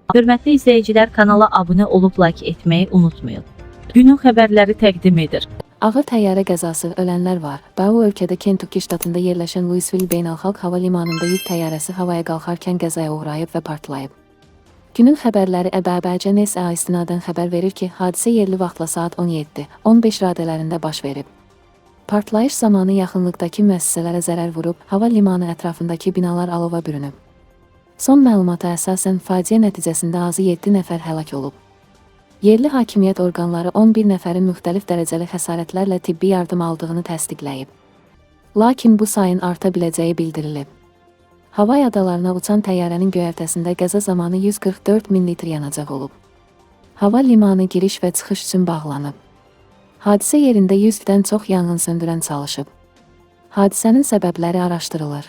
Hörmətli izləyicilər, kanala abunə olub like etməyi unutmayın. Günün xəbərləri təqdim edir. Ağır təyyarə qəzası, ölənlər var. Bu ölkədə Kentucky ştatında yerləşən Louisville Beynəlxalq Hava Limanında yük təyyarəsi havaya qalxarkən qəzaya uğrayıb və partlayıb. Günün xəbərləri Əbəcənes istinadən xəbər verir ki, hadisə yerli vaxtla saat 17:15 radələrində baş verib. Partlayış zamanı yaxınlıqdakı müəssisələrə zərər vurub, hava limanı ətrafındakı binalar alova bürünüb. Son məlumata əsasən faciə nəticəsində azı 7 nəfər həlak olub. Yerli hakimiyyət orqanları 11 nəfərin müxtəlif dərəcəli xəsarətlərlə tibbi yardım aldığını təsdiqləyib. Lakin bu sayın arta biləcəyi bildirilib. Havay adalarına uçan təyyarənin göyərtəsində qəza zamanı 144 min litr yanacaq olub. Hava limanı giriş və çıxış üçün bağlanıb. Hadisə yerində 100-dən çox yanğın söndürən çalışıb. Hadisənin səbəbləri araşdırılır.